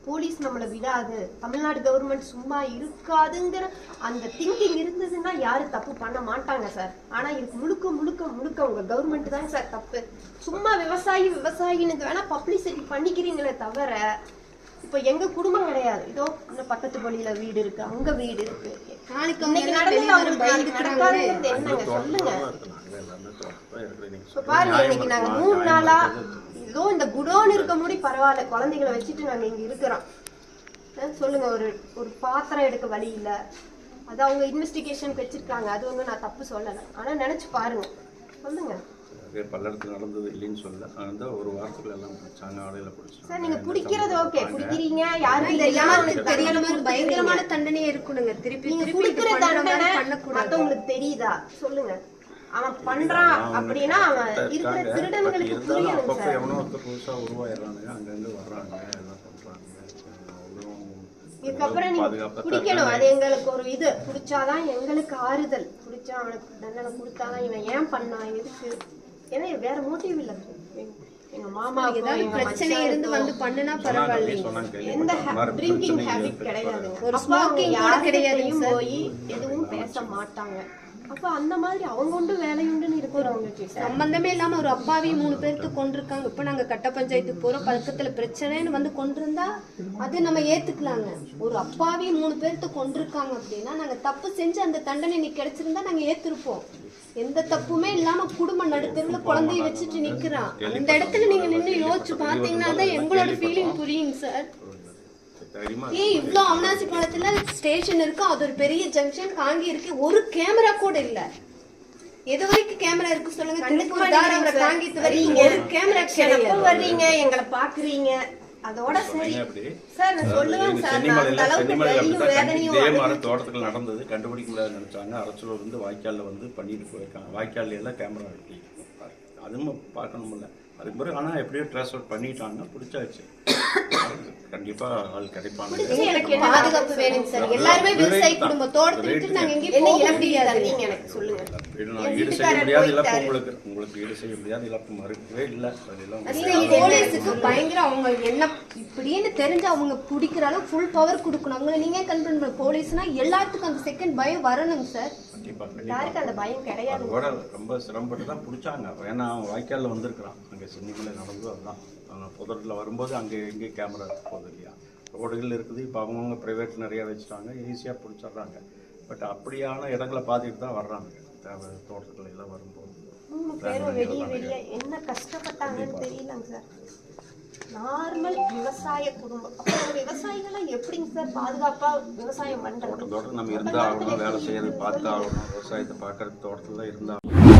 Police நம்மளை விடாது, Tamil Nadu government சும்மா இருக்காதுங்கிற அந்த திங்கிங் இருந்ததுன்னா யாரும் தப்பு பண்ண மாட்டாங்க சார். ஆனா இதுக்கு முழுக்க முழுக்க முழுக்க உங்க கவர்மெண்ட் தாங்க சார் தப்பு. சும்மா விவசாயின்னு வேணா பப்ளிசிட்டி பண்ணிக்கிறீங்களே தவிர, இப்ப எங்க குடும்பம் கிடையாது. இதோ இந்த பக்கத்து பள்ளியில வீடு இருக்கு, அங்க வீடு இருக்கு. என்னங்க சொல்லுங்க. பாருங்க, இன்னைக்கு நாங்க 3 நாளா ஏதோ இந்த குடோன் இருக்க முடி பரவாயில்ல, குழந்தைகளை வச்சுட்டு நாங்க இங்க இருக்கிறோம். சொல்லுங்க, ஒரு பாத்திரம் எடுக்க வழி இல்ல. அது அவங்க இன்வெஸ்டிகேஷன் வச்சிருக்காங்க, அது வந்து நான் தப்பு சொல்லல. ஆனா நினைச்சு பாருங்க, சொல்லுங்க. பல்லடத்துல நடந்தது இல்லைன்னு சொல்ல, அந்த ஒரு வாரத்துக்குள்ள எல்லாம் பிடிச்சாங்க, ஆடையில பிடிச்சாங்க. சார் நீங்க பிடிக்கிறது ஓகே, பிடிக்கிறீங்க, யாரும் தெரியற மாதிரி பயங்கரமான தண்டனையே இருக்கணுங்க. திருப்பி நீங்க குடிக்கிற தண்டனை மத்தவங்களுக்கு தெரியுதா? சொல்லுங்க. அவன் பண்றான் அப்படின்னா அவன் இருக்கிற திருடன்களுக்கு புரியணும் சார். எவனோ ஒருத்தர் புதுசா உருவாயிடுறாங்க, அங்கங்க வர்றாங்க, எல்லாம் பண்றாங்க. இதுக்கப்புறம் நீங்க குடிக்கணும், அது எங்களுக்கு ஒரு இது. குடிச்சாதான் எங்களுக்கு ஆறுதல். குடிச்சா அவனுக்கு தண்டனை கொடுத்தாதான் இவன் ஏன் பண்ணான், எதுக்கு, ஏன்னா வேற மோட்டிவ் இல்ல. எங்க மாமா ஏதாவது பிரச்சனை இருந்து வந்து பண்ணுனா பரவாயில்ல, எந்த ட்ரிங்கிங் ஹேபிட் கிடையாது, ஒரு ஸ்மோக்கிங் கூட கிடையாது, போய் எதுவும் பேச மாட்டாங்க. அப்ப அந்த மாதிரி அவங்க உண்டு வேலையுண்டுன்னு இருக்கிறவங்க சம்பந்தமே இல்லாம ஒரு அப்பாவி 3 பேருக்கு கொண்டிருக்காங்க. இப்ப நாங்க கட்ட பஞ்சாயத்துக்கு போறோம், பக்கத்துல பிரச்சனைன்னு வந்து கொண்டிருந்தா அது நம்ம ஏத்துக்கலாங்க. ஒரு அப்பாவி 3 பேருக்கு கொண்டிருக்காங்க அப்படின்னா நாங்க தப்பு செஞ்சு அந்த தண்டனை இன்னைக்கு கிடைச்சிருந்தா நாங்க ஏத்திருப்போம். எந்த தப்புமே இல்லாம குடும்ப நடுத்தருல குழந்தைய வச்சுட்டு நிக்கிறான். அந்த இடத்துல நீங்க நின்று யோசிச்சு பாத்தீங்கன்னா தான் எங்களோட ஃபீலிங் புரியுங்க சார். இவ்வளோ அவனாசி பாலத்துல ஸ்டேஷன் இருக்கு, அது ஒரு பெரிய ஜங்ஷன், காங்கி இருக்கு, ஒரு கேமரா கூட இல்ல. எது வரைக்கும் கேமரா இருக்கு சொல்லுங்க. காங்கிட்டு வரீங்க, ஒரு கேமரா வர்றீங்க, எங்களை பாக்குறீங்க, அதோட சரி சார். நான் சொல்லுவேன் சார், அந்த அளவுக்கு வேதனையும் தோட்டத்துக்கு நடந்தது கண்டுபிடிக்க முடியாது நினைச்சாங்க. அரசூர் வந்து வாய்க்காலில் வந்து பண்ணிட்டு போயிருக்காங்க. வாய்க்காலில் எல்லாம் கேமரா இருக்கு, அதுவும் பார்க்கணும்ல. அதுக்கு பிறகு ஆனால் எப்படியோ ட்ரேஸ் அவுட் பண்ணிட்டாங்க, பிடிச்சாச்சு. கண்டிப்பா ஆள் கிடைப்பாங்க. பாதுகாப்பு வேணும் சார். எல்லாருமே விவசாய குடும்பம், தோட்டத்தை விட்டு நாங்க எங்கேயும் போக முடியாது. நீங்க எனக்கு சொல்லுங்க. ஈடு செய்ய முடியாது இழப்பு, உங்களுக்கு ஈடு செய்ய முடியாது இழப்பு மறுக்கவே இல்லை. போலீஸுக்கு பயங்கர அவங்க என்ன இப்படின்னு தெரிஞ்சு அவங்க பிடிக்கிற அளவு ஃபுல் பவர் கொடுக்கணும். அவங்களை நீங்க கண்ட்ரோல் பண்ண. போலீஸ்னா எல்லாத்துக்கும் அந்த செகண்ட் பயம் வரணுங்க சார். யாருக்கு அந்த பயம் கிடையாது. அதோட ரொம்ப சிரமப்பட்டு தான் பிடிச்சாங்க. ஏன்னா அவன் வாய்க்காலில் வந்திருக்கிறான், அங்கே சென்னிமலை நடந்து அதுதான் புதரில் வரும்போது அங்கே எங்கேயும் கேமரா போகுது இல்லையா, ரோடுகள் இருக்குது. இப்போ அவங்கவுங்க ப்ரைவேட் நிறையா வச்சுட்டாங்க, ஈஸியாக பிடிச்சிட்றாங்க. பட் அப்படியான இடங்களை பார்த்துட்டு தான் வர்றாங்க. தோட்டத்துல எல்லாம் வரும்போது 3 பேரும் வெளியே என்ன கஷ்டப்பட்டாங்கன்னு தெரியலங்க சார். நார்மல் விவசாய குடும்பம். அப்புறம் விவசாயிகளை எப்படிங்க சார் பாதுகாப்பா விவசாயம் பண்றது? தோட்டம் நம்ம இருந்தாகணும், வேலை செய்யறது பார்த்து ஆகணும், விவசாயத்தை பார்க்கறது தோட்டத்துல இருந்தாகணும்.